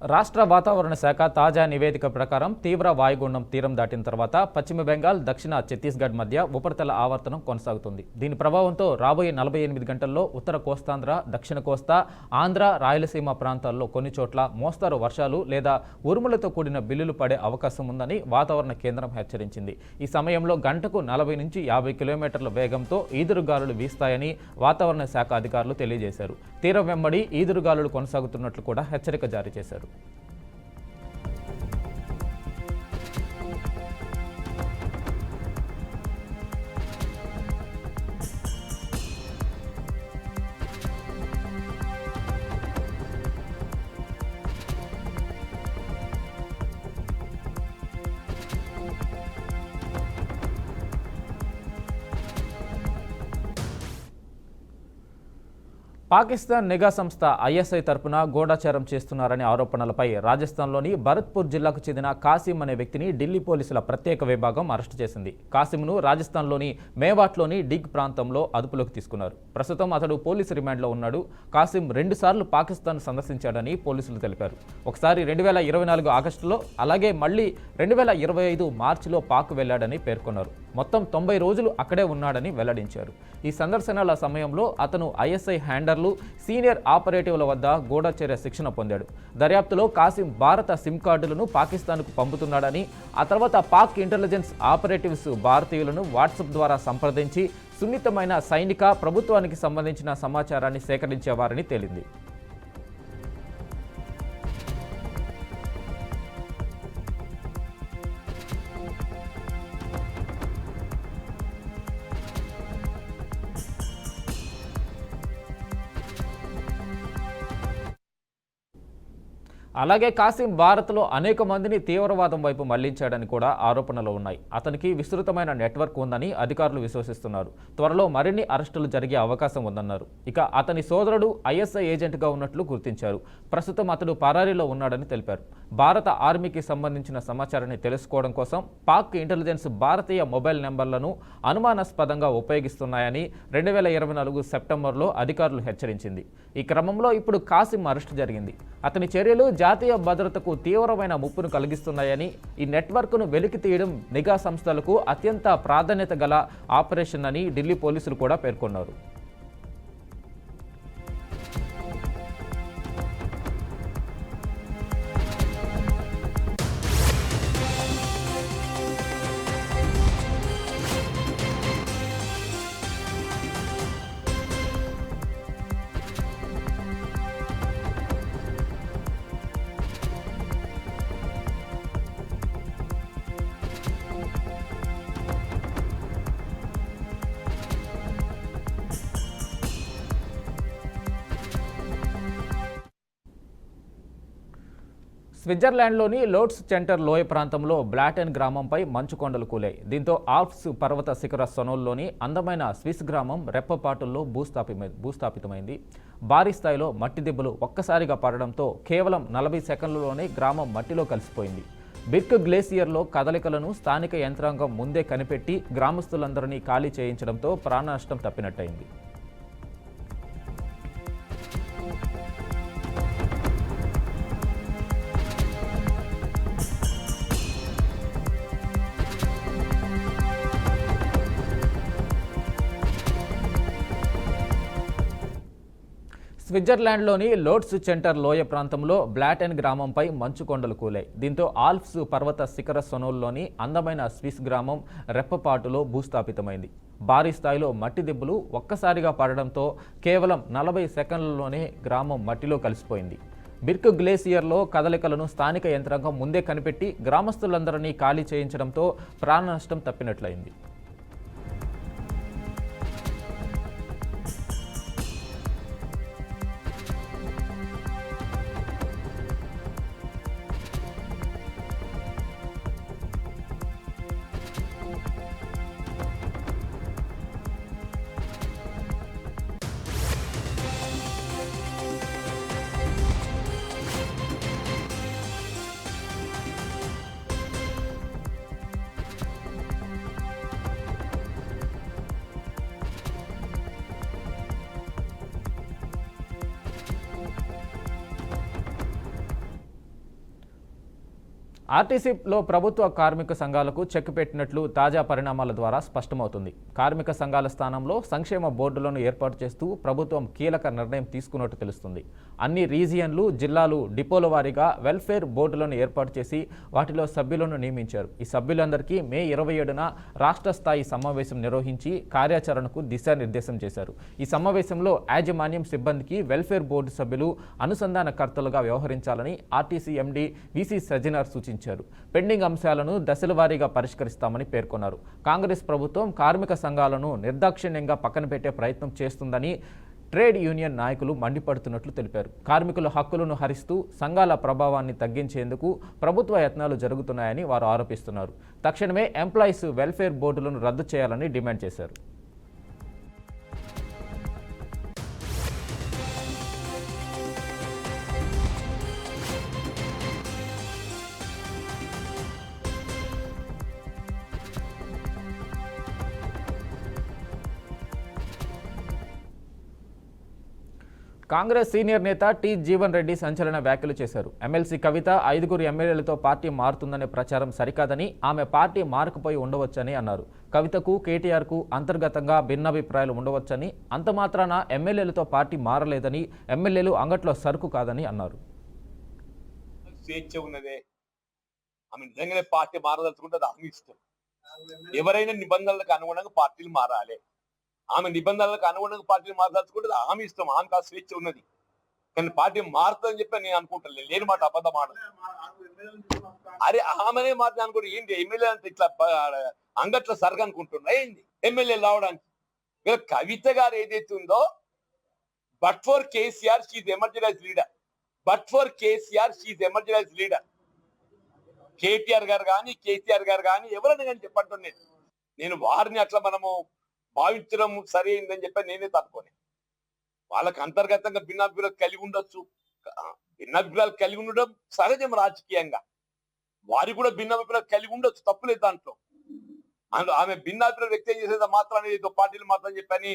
రాష్ట్ర వాతావరణ శాఖ తాజా నివేదిక ప్రకారం తీవ్ర వాయుగుండం తీరం దాటిన తర్వాత పశ్చిమ బెంగాల్, దక్షిణ ఛత్తీస్గఢ్ మధ్య ఉపరితల ఆవర్తనం కొనసాగుతుంది. దీని ప్రభావంతో రాబోయే 48 గంటల్లో ఉత్తర కోస్తాంధ్ర, దక్షిణ కోస్తా, ఆంధ్ర, రాయలసీమ ప్రాంతాల్లో కొన్ని చోట్ల మోస్తరు వర్షాలు లేదా ఉరుములతో కూడిన బిల్లులు పడే అవకాశం ఉందని వాతావరణ కేంద్రం హెచ్చరించింది. ఈ సమయంలో గంటకు 40 నుంచి 50 కిలోమీటర్ల వేగంతో ఈదురుగాలులు వీస్తాయని వాతావరణ శాఖ అధికారులు తెలియజేశారు. తీరం వెంబడి ఈదురుగాలులు కొనసాగుతున్నట్లు కూడా హెచ్చరిక జారీ చేశారు. పాకిస్తాన్ నిఘా సంస్థ ఐఎస్ఐ తరపున గూఢచారం చేస్తున్నారనే ఆరోపణలపై రాజస్థాన్లోని భరత్పూర్ జిల్లాకు చెందిన కాసిం అనే వ్యక్తిని ఢిల్లీ పోలీసుల ప్రత్యేక విభాగం అరెస్టు చేసింది. కాసింను రాజస్థాన్లోని మేవాట్లోని డిగ్ ప్రాంతంలో అదుపులోకి తీసుకున్నారు. ప్రస్తుతం అతడు పోలీసు రిమాండ్లో ఉన్నాడు. కాసిం 2 సార్లు పాకిస్తాన్ సందర్శించాడని పోలీసులు తెలిపారు. ఒకసారి 2024 ఆగస్టులో, అలాగే మళ్లీ 2025 మార్చిలో పాక్ వెళ్లాడని పేర్కొన్నారు. మొత్తం 90 రోజులు అక్కడే ఉన్నాడని వెల్లడించారు. ఈ సందర్శనల సమయంలో అతను ఐఎస్ఐ హ్యాండర్లు, సీనియర్ ఆపరేటివ్ల వద్ద గూఢచర్య శిక్షణ పొందాడు. దర్యాప్తులో కాసిం భారత సిమ్ కార్డులను పాకిస్తాన్కు పంపుతున్నాడని, ఆ తర్వాత పాక్ ఇంటెలిజెన్స్ ఆపరేటివ్స్ భారతీయులను వాట్సాప్ ద్వారా సంప్రదించి సున్నితమైన సైనిక, ప్రభుత్వానికి సంబంధించిన సమాచారాన్ని సేకరించేవారని తేలింది. అలాగే కాసిం భారత్లో అనేక మందిని తీవ్రవాదం వైపు మళ్లించాడని కూడా ఆరోపణలు ఉన్నాయి. అతనికి విస్తృతమైన నెట్వర్క్ ఉందని అధికారులు విశ్వసిస్తున్నారు. త్వరలో మరిన్ని అరెస్టులు జరిగే అవకాశం ఉందన్నారు. ఇక అతని సోదరుడు ఐఎస్ఐ ఏజెంట్గా ఉన్నట్లు గుర్తించారు. ప్రస్తుతం అతడు పరారీలో ఉన్నాడని తెలిపారు. భారత ఆర్మీకి సంబంధించిన సమాచారాన్ని తెలుసుకోవడం కోసం పాక్ ఇంటెలిజెన్స్ భారతీయ మొబైల్ నెంబర్లను అనుమానాస్పదంగా ఉపయోగిస్తున్నాయని 2024 సెప్టెంబర్లో అధికారులు హెచ్చరించింది. ఈ క్రమంలో ఇప్పుడు కాసిం అరెస్టు జరిగింది. అతని చర్యలు జాతీయ భద్రతకు తీవ్రమైన ముప్పును కలిగిస్తున్నాయని, ఈ నెట్వర్క్ను వెలికి తీయడం నిఘా సంస్థలకు అత్యంత ప్రాధాన్యత గల ఆపరేషన్ అని ఢిల్లీ పోలీసులు కూడా పేర్కొన్నారు. స్విట్జర్లాండ్లోని లోట్స్ సెంటర్ లోయ ప్రాంతంలో బ్లాటెన్ గ్రామంపై మంచుకొండలు కూలాయి. దీంతో ఆల్ప్స్ పర్వత శిఖర సొనోల్లోని అందమైన స్విస్ గ్రామం రెప్పపాటుల్లో భూస్థాపితమైంది. భారీ స్థాయిలో మట్టి దెబ్బలు ఒక్కసారిగా పడడంతో కేవలం 40 సెకండ్లలోనే గ్రామం మట్టిలో కలిసిపోయింది. బిర్క్ గ్లేసియర్లో కదలికలను స్థానిక యంత్రాంగం ముందే కనిపెట్టి గ్రామస్తులందరినీ ఖాళీ చేయించడంతో ప్రాణ నష్టం తప్పినట్టయింది. స్విట్జర్లాండ్లోని లోట్స్ సెంటర్ లోయ ప్రాంతంలో బ్లాటెన్ గ్రామంపై మంచుకొండలు కూలాయి. దీంతో ఆల్ప్స్ పర్వత శిఖర సొనోల్లోని అందమైన స్విస్ గ్రామం రెప్పపాటులో భూస్థాపితమైంది. భారీ స్థాయిలో మట్టి దెబ్బలు ఒక్కసారిగా పడడంతో కేవలం 40 సెకండ్లలోనే గ్రామం మట్టిలో కలిసిపోయింది. బిర్క్ గ్లేసియర్లో కదలికలను స్థానిక యంత్రాంగం ముందే కనిపెట్టి గ్రామస్తులందరినీ ఖాళీ చేయించడంతో ప్రాణ నష్టం తప్పినట్లయింది. ఆర్టీసీలో ప్రభుత్వ కార్మిక సంఘాలకు చెక్ పెట్టినట్లు తాజా పరిణామాల ద్వారా స్పష్టమవుతుంది. కార్మిక సంఘాల స్థానంలో సంక్షేమ బోర్డులను ఏర్పాటు చేస్తూ ప్రభుత్వం కీలక నిర్ణయం తీసుకున్నట్టు తెలుస్తుంది. అన్ని రీజియన్లు, జిల్లాలు, డిపోల వారీగా వెల్ఫేర్ బోర్డులను ఏర్పాటు చేసి వాటిలో సభ్యులను నియమించారు. ఈ సభ్యులందరికీ మే 27న రాష్ట్ర స్థాయి సమావేశం నిర్వహించి కార్యాచరణకు దిశానిర్దేశం చేశారు. ఈ సమావేశంలో యాజమాన్యం సిబ్బందికి వెల్ఫేర్ బోర్డు సభ్యులు అనుసంధానకర్తలుగా వ్యవహరించాలని ఆర్టీసీ ఎండీ వీసీ సజ్జనార్ సూచించారు. పెండింగ్ అంశాలను దశల వారీగా పరిష్కరిస్తామని పేర్కొన్నారు. కాంగ్రెస్ ప్రభుత్వం కార్మిక సంఘాలను నిర్దాక్షిణ్యంగా పక్కన పెట్టే ప్రయత్నం చేస్తుందని ట్రేడ్ యూనియన్ నాయకులు మండిపడుతున్నట్లు తెలిపారు. కార్మికుల హక్కులను హరిస్తూ సంఘాల ప్రభావాన్ని తగ్గించేందుకు ప్రభుత్వ యత్నాలు జరుగుతున్నాయని వారు ఆరోపిస్తున్నారు. తక్షణమే ఎంప్లాయీస్ వెల్ఫేర్ బోర్డులను రద్దు చేయాలని డిమాండ్ చేశారు. కాంగ్రెస్ సీనియర్ నేత టి జీవన్ రెడ్డి సంచలన వ్యాఖ్యలు చేశారు. ఎమ్మెల్సీ కవిత 5 ఎమ్మెల్యేలతో పార్టీ మారుతుందనే ప్రచారం సరికాదని, ఆమె పార్టీ మారకపోయి ఉండవచ్చని అన్నారు. కవితకు, కేటీఆర్కు అంతర్గతంగా భిన్నాభిప్రాయాలు ఉండవచ్చని, అంత మాత్రాన ఎమ్మెల్యేలతో పార్టీ మారలేదని, ఎమ్మెల్యేలు అంగట్లో సరుకు కాదని అన్నారు. స్వేచ్ఛ ఉన్నదే, ఆమె నిజంగానే పార్టీ మారదలుచుకుంటే అది ఆమె ఇష్టం. ఎవరైనా నిబంధనలకు అనుగుణంగా పార్టీలు మారాలి. ఆమె నిబంధనలకు అనుగుణంగా పార్టీలు మారదలుచుకుంటే ఆమె ఇష్టం, ఆమెకు ఆ స్వేచ్ఛ ఉన్నది. కానీ పార్టీ మారుతుందని చెప్పి నేను అనుకుంటాను, లేని మాట అబద్ధం మాట. అరే ఆమెనే మాత్రం అనుకుంటే ఏంటి, ఎమ్మెల్యే అంటే ఇట్లా అంగట్ల సరగ అనుకుంటున్నా ఏంది ఎమ్మెల్యే రావడానికి? కవిత గారు ఏదైతే ఉందో, but for KCR she emergency leader, but for KCR she emergency leader. KTR గారు కానీ, కేసీఆర్ గారు కానీ ఎవరైనా కానీ చెప్పండి, నేను వారిని అట్లా మనము భావించడం సరి అయిందని చెప్పి నేనే తట్టుకోని. వాళ్ళకి అంతర్గతంగా భిన్నాభిప్రాయాలు కలిగి ఉండొచ్చు, భిన్నాభిప్రాయాలు కలిగి ఉండడం సహజం రాజకీయంగా. వారి కూడా భిన్నాభిప్రాయాలు కలిగి ఉండొచ్చు, తప్పులేదు దాంట్లో. ఆమె భిన్నాభిప్రాయం వ్యక్తం చేసేది మాత్రాన్ని ఏదో పార్టీలు మాత్రం చెప్పని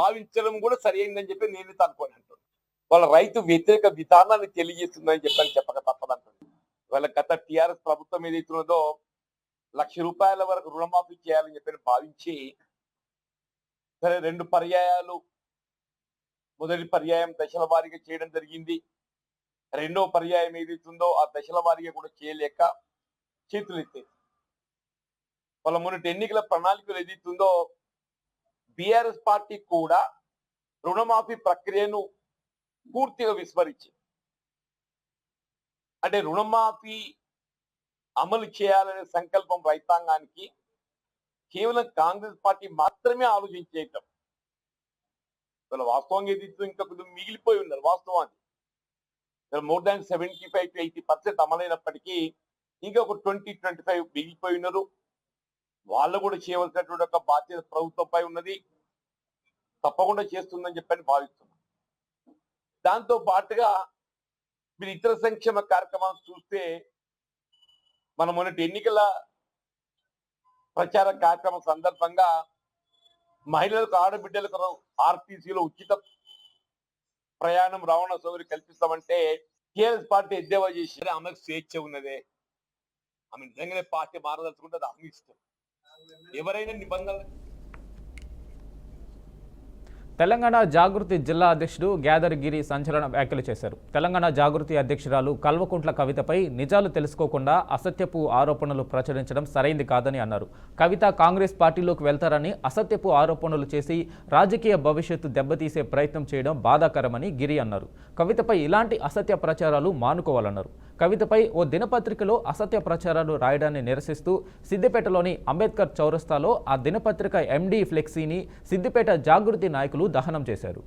భావించడం కూడా సరి అయిందని చెప్పి నేనే తట్టుకోని అంటున్నాను. వాళ్ళ రైతు వ్యతిరేక విధానాన్ని తెలియజేస్తుందని చెప్పక తప్పదంటుంది. వాళ్ళ గత టిఆర్ఎస్ ప్రభుత్వం ఏదైతున్నదో ₹1,00,000 వరకు రుణమాఫీ చేయాలని చెప్పి భావించి, సరే 2 పర్యాయాలు, మొదటి పర్యాయం దశల వారీగా చేయడం జరిగింది. రెండో పర్యాయం ఏదైతుందో ఆ దశల వారీగా కూడా చేయలేక చేతులు ఎత్తేది. వాళ్ళ మొన్నటి ఎన్నికల ప్రణాళికలు ఏదైతుందో బీఆర్ఎస్ పార్టీ కూడా రుణమాఫీ ప్రక్రియను పూర్తిగా విస్మరించింది. అంటే రుణమాఫీ అమలు చేయాలనే సంకల్పం రైతాంగానికి కేవలం కాంగ్రెస్ పార్టీ మాత్రమే ఆలోచించేయటం. వీళ్ళ వాస్తవంగా ఏదైతే ఇంకా కొద్దిగా మిగిలిపోయి ఉన్నారు వాస్తవాన్ని. మోర్ దాన్ 75 to 80% అమలైనప్పటికీ ఇంకా ఒక 20-25 మిగిలిపోయి ఉన్నారు. వాళ్ళు కూడా చేయవలసినటువంటి ఒక బాధ్యత ప్రభుత్వంపై ఉన్నది, తప్పకుండా చేస్తుందని చెప్పని భావిస్తున్నాం. దాంతో పాటుగా మీరు ఇతర సంక్షేమ కార్యక్రమాలు చూస్తే, మన మొన్నటి ఎన్నికల ప్రచార కార్యక్రమం సందర్భంగా మహిళలకు, ఆడబిడ్డలకు ఆర్టీసీలో ఉచిత ప్రయాణం, రవాణా సౌకర్యం కల్పిస్తామంటే టీఆర్ఎస్ పార్టీ ఎద్దేవా చేసి, ఆమెకు స్వేచ్ఛ ఉన్నదే, ఆమె నిజంగానే పార్టీ మారదలుచుకుంటే అది ఆమె ఇష్టం. ఎవరైనా నిబంధనలు. తెలంగాణ జాగృతి జిల్లా అధ్యక్షుడు గ్యాదర్గిరి సంచలన వ్యాఖ్యలు చేశారు. తెలంగాణ జాగృతి అధ్యక్షురాలు కల్వకుంట్ల కవితపై నిజాలు తెలుసుకోకుండా అసత్యపు ఆరోపణలు ప్రచురించడం సరైంది కాదని అన్నారు. కవిత కాంగ్రెస్ పార్టీలోకి వెళ్తారని అసత్యపు ఆరోపణలు చేసి రాజకీయ భవిష్యత్తు దెబ్బతీసే ప్రయత్నం చేయడం బాధాకరమని గిరి అన్నారు. కవితపై ఇలాంటి అసత్య ప్రచారాలు మానుకోవాలన్నారు. కవితపై ఓ దినపత్రికలో అసత్య ప్రచారాలు రాయడాన్ని నిరసిస్తూ సిద్దిపేటలోని అంబేద్కర్ చౌరస్తాలో ఆ దినపత్రిక ఎండీ ఫ్లెక్సీని సిద్దిపేట జాగృతి నాయకులు దహనం చేశారు.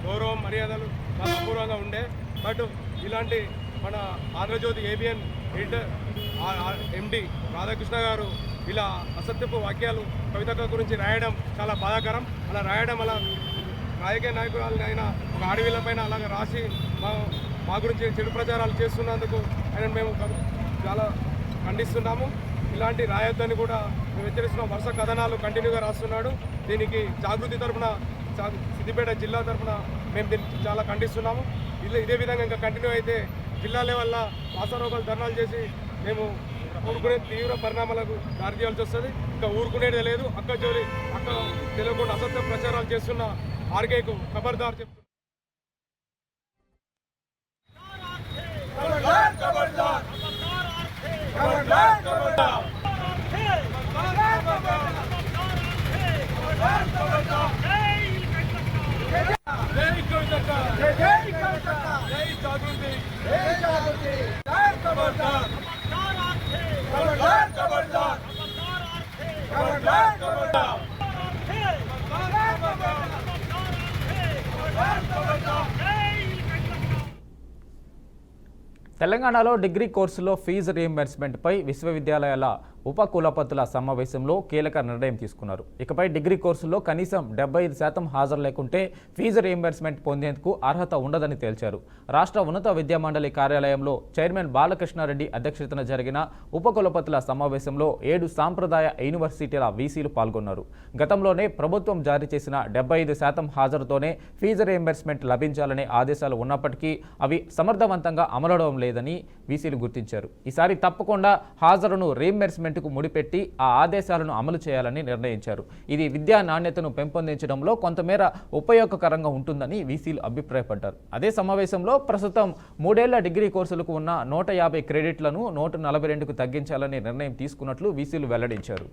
గౌరవం, మర్యాదలు అపూర్వంగా ఉండే, బట్ ఇలాంటి మన ఆంధ్రజ్యోతి ఏబిఎన్ ఎడిటర్ ఎండి రాధాకృష్ణ గారు ఇలా అసత్యపు వాక్యాలు కవితక్క గురించి రాయడం చాలా బాధాకరం. అలా రాయడం అలా రాజకీయ నాయకురాలైన ఒక ఆడవిళ్ళపైన అలాగే రాసి మా గురించి చెడు ప్రచారాలు చేస్తున్నందుకు ఆయన మేము చాలా ఖండిస్తున్నాము. ఇలాంటి రాయొద్దని కూడా మేము హెచ్చరిస్తున్నాం. వరుస కథనాలు కంటిన్యూగా రాస్తున్నాడు. దీనికి జాగృతి తరఫున సిద్దిపేట జిల్లా తరఫున మేము దీన్ని చాలా ఖండిస్తున్నాము. ఇదే విధంగా ఇంకా కంటిన్యూ అయితే జిల్లా లెవెల్లో వాసరోగాలు ధర్నాలు చేసి మేము ఊరుకునే తీవ్ర పరిణామాలకు దారి తీయాల్సి వస్తుంది. ఇంకా ఊరుకునేదే లేదు. అక్క తెలియకుండా అసత్య ప్రచారాలు చేస్తున్న ఆర్కేకు ఖబర్దార్ చెప్తున్నారు. తెలంగాణలో డిగ్రీ కోర్సులో ఫీజు రీయింబర్స్మెంట్పై విశ్వవిద్యాలయాల ఉపకులపతుల సమావేశంలో కీలక నిర్ణయం తీసుకున్నారు. ఇకపై డిగ్రీ కోర్సుల్లో కనీసం 75% హాజరు లేకుంటే ఫీజు రీయింబర్స్మెంట్ పొందేందుకు అర్హత ఉండదని తేల్చారు. రాష్ట్ర ఉన్నత విద్యామండలి కార్యాలయంలో చైర్మన్ బాలకృష్ణారెడ్డి అధ్యక్షతన జరిగిన ఉపకులపతుల సమావేశంలో 7 సాంప్రదాయ యూనివర్సిటీల వీసీలు పాల్గొన్నారు. గతంలోనే ప్రభుత్వం జారీ చేసిన 75% హాజరుతోనే ఫీజు రీయింబర్స్మెంట్ లభించాలనే ఆదేశాలు ఉన్నప్పటికీ అవి సమర్థవంతంగా అమలవడం లేదని వీసీలు గుర్తించారు. ఈసారి తప్పకుండా హాజరును రీయింబర్స్మెంట్కు ముడిపెట్టి ఆ ఆదేశాలను అమలు చేయాలని నిర్ణయించారు. ఇది విద్యా నాణ్యతను పెంపొందించడంలో కొంతమేర ఉపయోగకరంగా ఉంటుందని వీసీలు అభిప్రాయపడ్డారు. అదే సమావేశంలో ప్రస్తుతం 3 ఏళ్ల డిగ్రీ కోర్సులకు ఉన్న 150 క్రెడిట్లను 142కు తగ్గించాలని నిర్ణయం తీసుకున్నట్లు వీసీలు వెల్లడించారు.